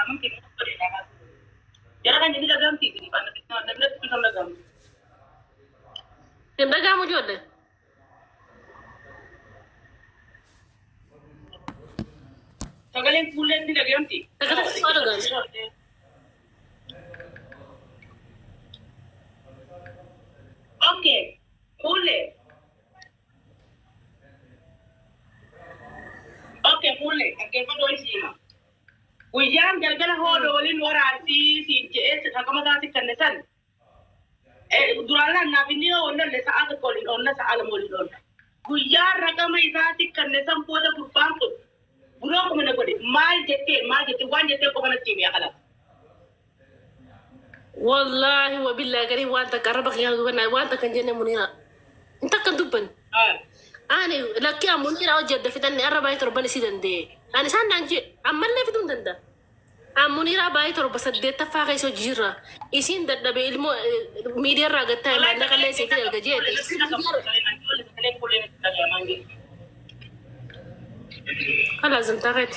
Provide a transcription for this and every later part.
mungkin jara kan jadi dagang TV di mana kita bisa dagang. Yang dagang mau jual deh. Sagaling kulen di dagang TV. Dagang apa dagang? Oke, kulen. Oke, kulen. Oke, kau doa sih mah. Wiyan galgala hodo walin warati si JS hakama tati kannesan durala na binio onna le saat kolin onna saala molin onna wiyan rakama isati kannesan poda kurpanko buro ko mena godi mal jette wan jette ko mana timi akala Wallahi wa billahi gari wanta karabak ya gubana wanta kan jenne munira inta kan dubban ani lakki amunira wajja fitan ni araba yitorbani sidande ani sananji amalle fitum danda amunira bayi torba sadde tafaqay so jira isin dadda be ilmo media ragata ma la kala se tel gaje kala zantaret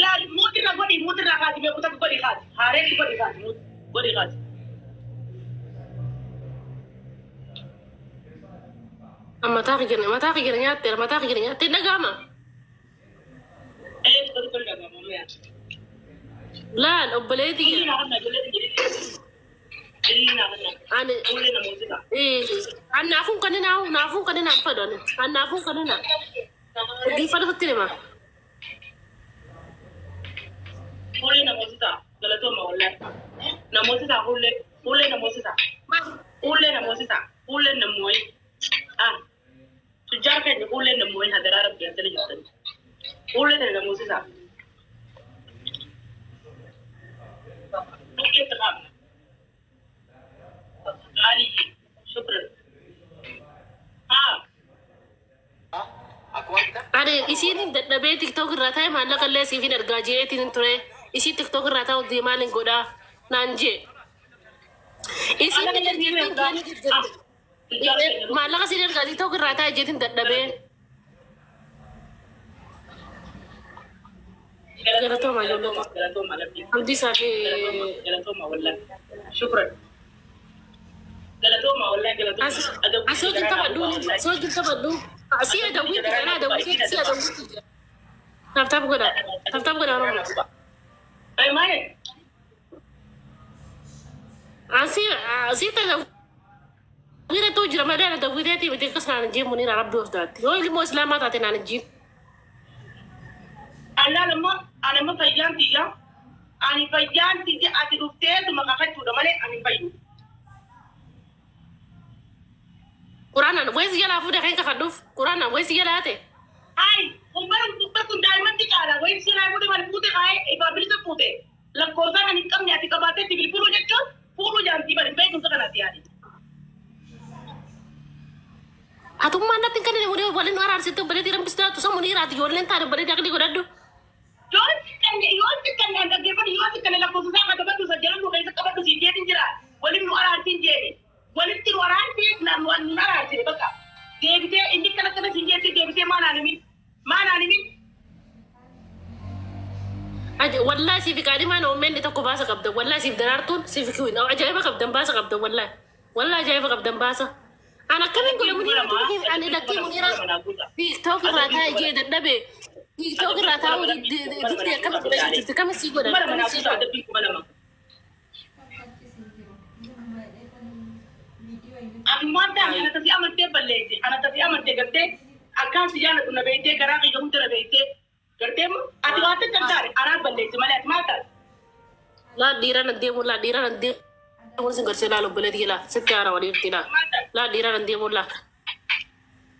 la mutira gadi be kutak godi gadi hare ki godi gadi amma ta gina nyaate nagama godi gadi ya لا الأبليدي أنا إيه أنا نافون كنا فدان أنا نافون كنا دي فدان التلمة هولي نموسيتا غلطو ما ولا نموسيتا هولي نموي تجار كان هولي نموي هذا رأب ينتلي جدا هولي نموسيتا Ada isinin dabe TikTok rata ma la kalle si fin argaje tin tre isi TikTok rata o di malin goda nanje isinin ma la kasi argaje TikTok rata je tin dabe galato ma lolo amdi safi galato ma wala shukran galato ma wala galato aso kita badu Asia ada wit, karena ada wit, Asia ada wit. Tap gue dah orang. Ayo mana? Asia tak wit itu jam ada wit itu betul kesan jam muni Arab dos dati. Oh ini mau selamat hati nana jim. Ana lama fajan tiga, ani fajan tiga ati rute tu makakat sudah mana ani fayu. Qur'anan wesi yala fu da kai ka kaduf Qur'anan wesi yala ate ai umbar kun diamond tikara wesi yala ko de man pute kai e babili se pute la cosa na nikam ya tikabate tibil puru jetto puru janti bari be kun kana tiari atu mana tingkan ni mudi boleh ngarar situ boleh tiram pista tu sama ni rati yolen tar boleh dak di godado kan anda kan la cosa ka da batu sa jalan ko kai sa kabatu si jedin jira wali nu ara tin jedi wali ti waranti na nara ti baka debite indi kala sinjeti debite mana ni aje wallahi si fikadi mana o men ta ko basa kabda wallahi si darartun si fikui no aje ba kabdan basa kabda wallahi aje ba kabdan basa ana kamin ko mun ani dakki mun ira TikTok rata je da dabe TikTok rata o di kam si go da Amada ana tafi amante balleji ana tafi amante garte akan sijana kuna beite karaki ga mutara beite garte mu ati wata tantare ara balleji male atmata la dira na demu mun singar sela lo baledi la setara wadi tila la dira na demu la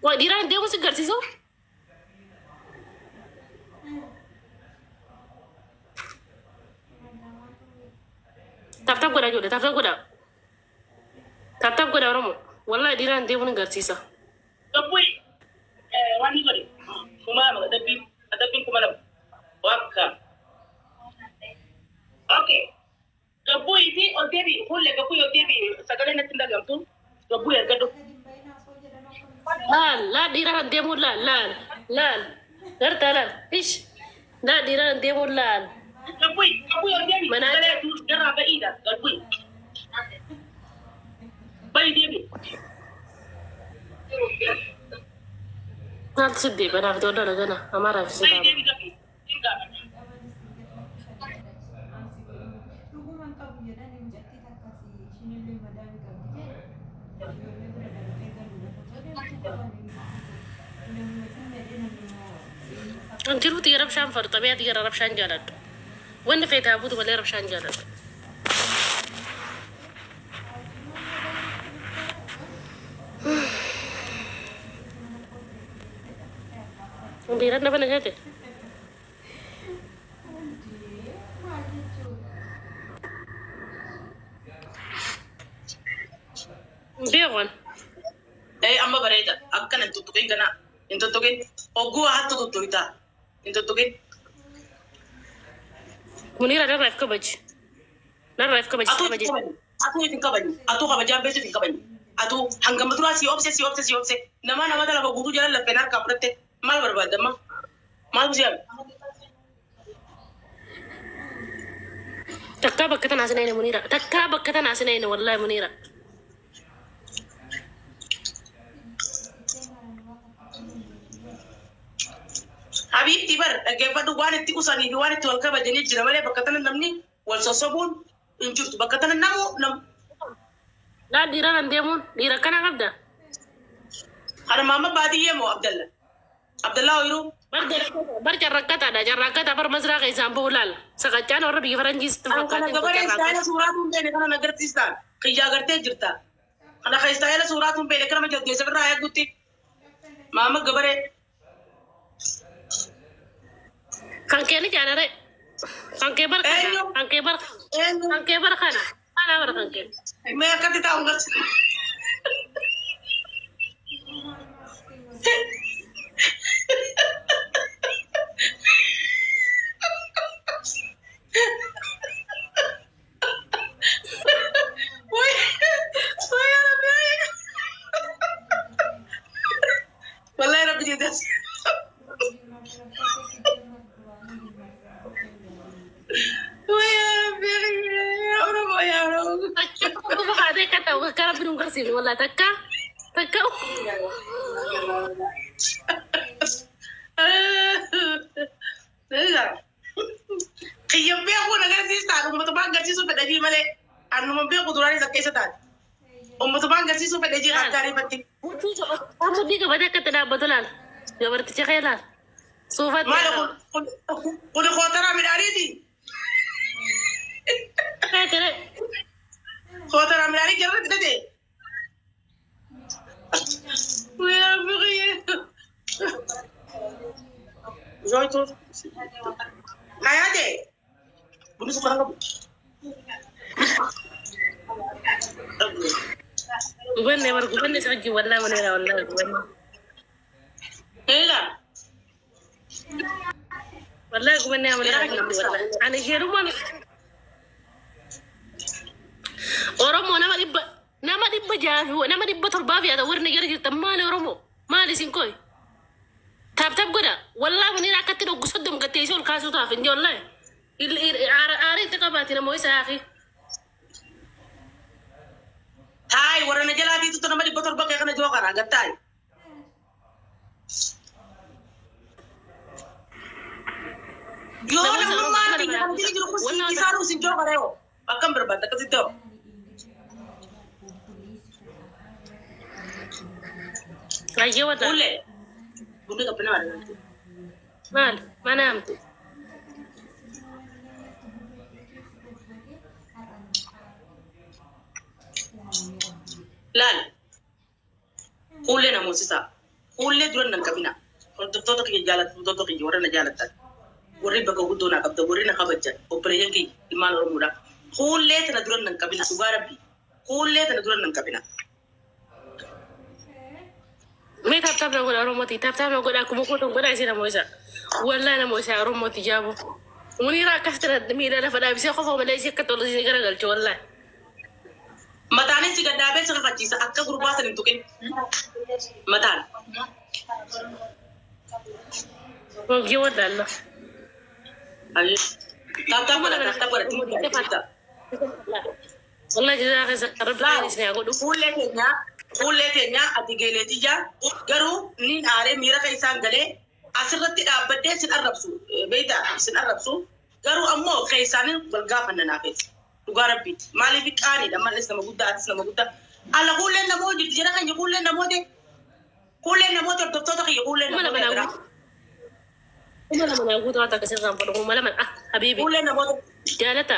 wa dira na demu singar siso tap goda romo wallahi dira na demu singar sisa kapui wani gori kuma ma adabi kuma la wakka okay kapui ti odebi hulle kapui odebi sagale na tinda gamtu kapui gado la dira na demu la garta la ish la dira na demu la Kapui ordeeni. Mana- Galee jarraa ba'iidha. Kapui. Ba'i deemi. Nanti sedih, benar itu udah gana. Amarah sih. Ba'i deemi gafi. Hinga. Dhugumaan qabu jedhanii mucattii takkasii ishiinillee madaami qabdi jedhe ijoollee bira darbee galuu lafa deemtu qabanii namni fuudhee namni Anjiru tiga rabshan far, tapi ya tiga rabshan jalan. Wanda feta abu tu boleh rabshan jalan. Biran apa nanya deh? Dia kan? Amma bareeda. Akkana hin tuttuqin kana. Hin tuttuqin. Ogguu hattu tuttuqita. Hin tuttuqin. Munira ada live kabaj. Ada live kabaj Atu kabaj. hin kabajni. Atu kabajaan beesu hin kabajni. Atu hangam duraa si obse. Nama dalaga guutuu jala laffeen harkaa fudhatte maal barbaadamma? Maal busiyaan? Takka bakka tanaa sinayne Munira. Takka bakka tanaa sinayne wallahi Munira. Habiibti bar dhaggeeffadhu waan itti qusanii fi waan itti wal kabajanii jira malee bakka tana namni wal sossobuun hin jirtu. Bakka tana namu Lah dira nan demun, dira kana kabda. Ada mama baadiyyaa moo Abdallah? Abdallah Oyiru? Bar jarrakata bar masraa ka isaan boolal. Sakachaan warra biyya faranjiis Kana gabaree istaayila suuraatuun beene kana nagarsiistaan qiyyaa gartee jirta. Kana ka istaayila suuraatuun beene kana majaldeessa birraa eegutti. Mama gabaree. Kan kee ni jaanare. Kan kee bar kana. Eenyu? Kan kee bar. Eenyu? Kan kee bar kana. Kana bar kan kee. Mee akkatti taa'u garsi. Wallahi Rabbi jidas. Aku bakal ada kata karena bingung kersi wala takka. Takka. Kiyyam beeku agarsiistaan ummatumaan agarsiisuu fedha jii malee annuma beeku duraan isa keessa taate. Ummatumaan agarsiisuu fedha jii akkaarii fatti. Kamu di kepada kata dah betulan. Gak berarti cekailan. Sufat. Maala kun kootara midhaaniiti. Kayak kira. Kootara midhaanii jalatti dhate. Wayyaa biqiyee. Zoitu. Nayaade. Buni suka ngabu. Guban ne saji wallahi Munira wallahi guban. Ela. Wallahi guban ne Munira wallahi. Ani heruman. Oromo nama dibba jaafi nama dibba torbaafi ada warri nagara jirta maali Oromo maali sinkoi. Tap goda wallahi Munira akkatti dhoggu soddom gattee isii ol kaasuu taaf inji wallahi. Aarii itti qabaati namoo isa akhi. Hai, warana jalati itu nama di botol pakai kena jual kan gatai. Yo, nama mati nanti juga mesti disaru sih jual kareo. Akan berbantah ke situ. Ayo wata. Boleh. Bunda tak pernah ada nanti. Mal, mana amtu? Lal. Kulle na musisa. Kulle duran nan kabina. Toto ke jalat, toto ke warana jalat. Warri baka gudo na kabda warri na kabajja. Operation ki iman ro muda. Kulle tana duran nan kabina subarabi. Kulle tana duran nan kabina. Me tap na goda Oromoti, tap na goda kuma ko ton goda isi na moisa. Wallahi na moisa Oromoti jabo. Munira kastra mi da fada bi sai khofo malai sai ka tolo sai gara galcho wallahi. Matane si gadabe sa kachisa akka grupa sa nintukin. Matan. Ko gi wada Allah. Ayo. تابتا والله جزاك رب العالمين يا قدو fuullee keenya ati geeleetii jaa garuu niin aaree miira kan isaan galee asirratti dhaabbadhee sin arrabsu beeytaa sin arrabsu garuu ammoo kan isaanii wal gaafanna naafeet dhugaa rabbiiti maaliif qaaniidha mallis nama guddaa atis nama guddaa alla fuulleen namooti jira kan fuulleen namooti hordoftoota kiyya fuulleen namooti jira mala mana guutuu haa takka sirraan fudhu mala mana habiibi fuulleen namooti jaalata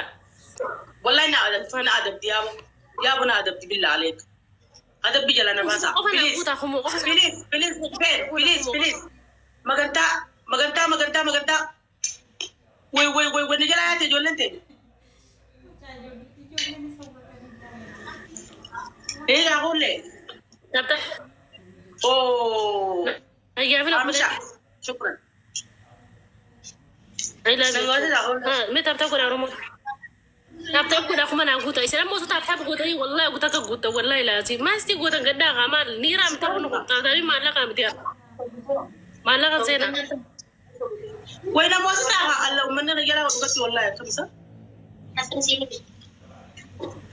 wallahi na adabdi yaabo na adabdi billa aleek adabbi jala na baasa please maganta way ni jala yaate jollente ya holle tabta oh ayyamina amsha shukran ay la me tabta ko romo tabta ko da kuma na guta islam mo tabta ko dai wallahi guta ka guta wallahi lazim ma sti guta gadda gamal ni ram ta wono ta dari malaka mitiya malaka sena way na mo sa Allah man na yala ko gatti wallahi kamsa asan sini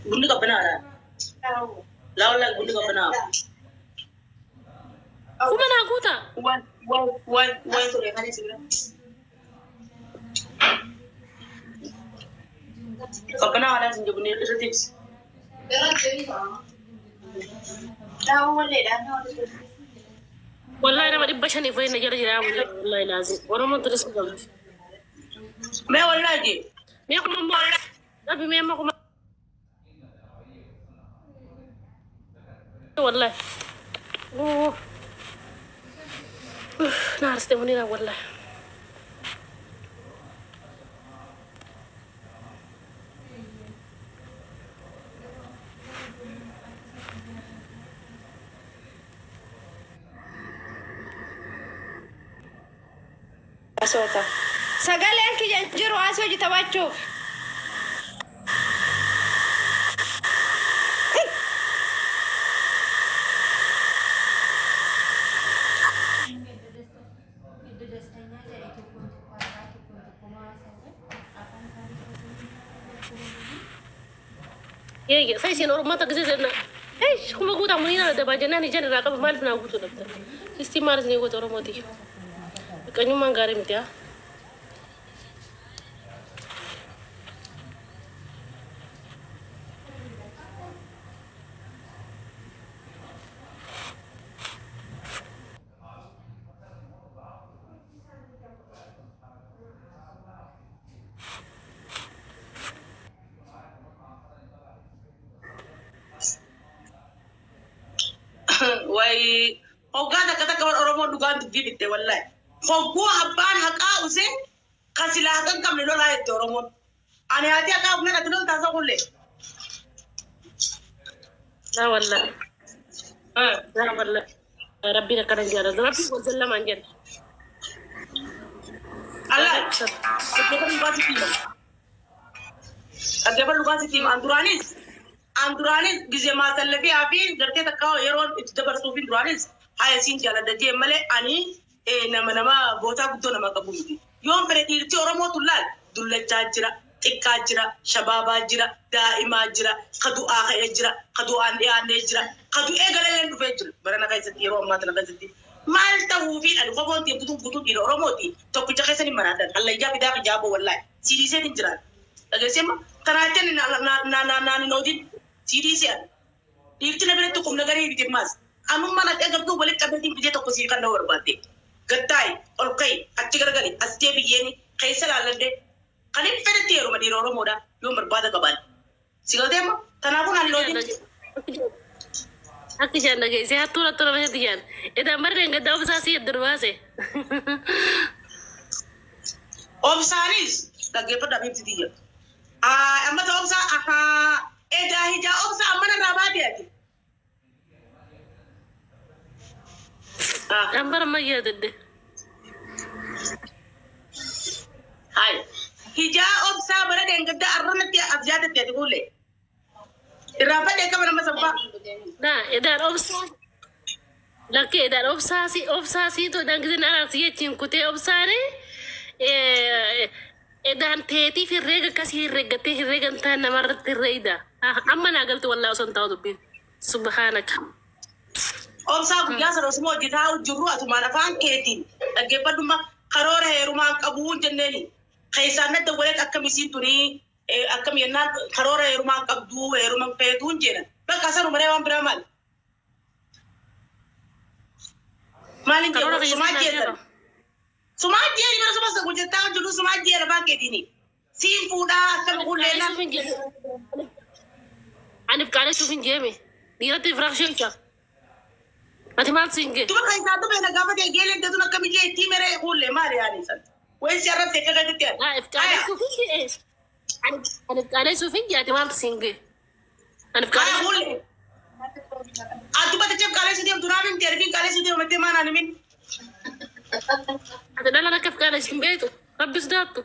bundu ka banara la wallahi bundu ka banara kuma na guta why to re hani sira kapana ala sinjo bunir retis wallahi na madi bashani fa ina jara jara wallahi lazim wala mo tres ko me wallahi me ko mo abi me ma ko wallahi oh نارس تمونينا والله صوتا سقالين كي جنجروا اسوجي تباچوف يا سايسين ما تقززنا ايش هم قوت عملينا دابا جناني جن راقب مال بنا قوتو دبت استمار زني قوت رمودي كانوا ما غارم تيا way hogada kata kawar oromo dugan dibite wallahi foggo abban haqa use kasila hakan kam ne dola et oromo ani ati aka ubna katno ta sa kulle لا والله لا والله ربنا كان جارا ربي وزل ما انجل Allah adaba lugati tim anduranis gize ma talabi afin garte takaw yeron itdabar sufin duranis haya sin jala dadi male ani nama bota guddo nama kabumti yom pere irti oromo tulal dulla jajira ikajira shababa jira daima jira qadu akha jira qadu andi jira qadu egalelen du fejir barana kaysati yero ma tala kaysati malta wufi ad gobonti butu di oromoti to ku jaxesani manada Allah jabi da jabo wallahi sidi sedin jira daga sema karaten na nodin sidi se dirti na bere to kum nagari di mas anum mana te gardu balik kabeti bije to ko sir kan dawar bate gattai olkai acci gargali astebi yeni kaysala lande kanin fere tero madiro oromoda yo marbada kabal sigadema tanabun allodin Aku jangan lagi sehat tuh macam tian. Itu amar yang gak tahu sasi derwase. Obsanis lagi pada bibit dia. Amma ta obsa eda hija obsa amana rabadi ati. Amar ma ya dede. Hai. Hija obsa bara yang gada arrona ti afjada ti dole. Rafa deka mana masamba. Nah, edan obsa. Laki edan obsasi itu dan kita nak siya cingkute obsare. Edaan teetii fi herreega akkasii herreeggattee herreegan ta'an namarratti herreeyda. Amma naa galtu wallaa osoo hin taa'u dubbiin. Subhaanaka. Obsaa guyyaa sana osuma hojjetaa jirru atumaan afaan keetiin dhaggeeffadhumma karoora heerumaan qabuun jenneeni. Keessaan nadda waliin akkamisiin tunii akkam yennaan karoora heerumaan qabduu heerumaan feetuun jedhan. Bakka sana umaree waan biraa maali? Maalin jedhu sumaa jeetan. Sumaa jeeri bara suma sa hojjetaa jiru sumaa jeera afaan keetiini. Siin fuudhaa akkam qulleena. Anif qaanessuuf hin jeeme. Dhiiratti firaashee isaa. Ati maal siinge? Tuba keessaa tuba na gaafa ta'e geelee deetuun akkamillee itti meree qullee maali yaani san. Wayisi arrabte akka gaditti yaani. Anif qaanessuuf hin jee. Anif qaanessuuf hin jee ati maal siinge? Anif qaanessuuf hin jee. Atuba tachef qaalessi deemtu naamiin deerbiin qaalessi deemattee maanaan himin. Ati dhalaan akka qaalessi hin beektu. Rabbis daattu.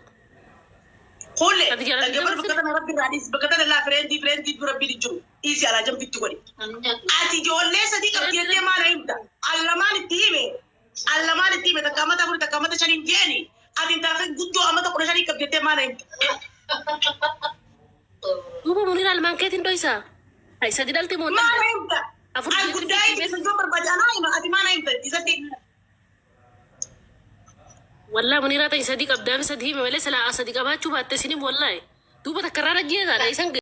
Qullee dhaggeeffadhu bakka tana rabbi irraa dhiisi bakka tana laa fireendii dura rabbi jiru dhiisi alaa jambitti godhi. Ati ijoollee sadii qabdeettee maana himta. Allamaan itti hime takka amata afur takka amata shaniin jeeni. Ati intaafe guddoo amata 15 qabdeettee maana himta. Duuba muniin almaan keetiin dho'isaa. Ay sadi dhalti moo Maana himta. Al guddaa itti sun barbaade anaa hima ati maana himta isatti. Wallah muniraa ta'e sadi qabdaami sadi hime malee silaa sadi qabaachuu baatte sinim wallahi. Duuba takka irraa rajjeesaadha isan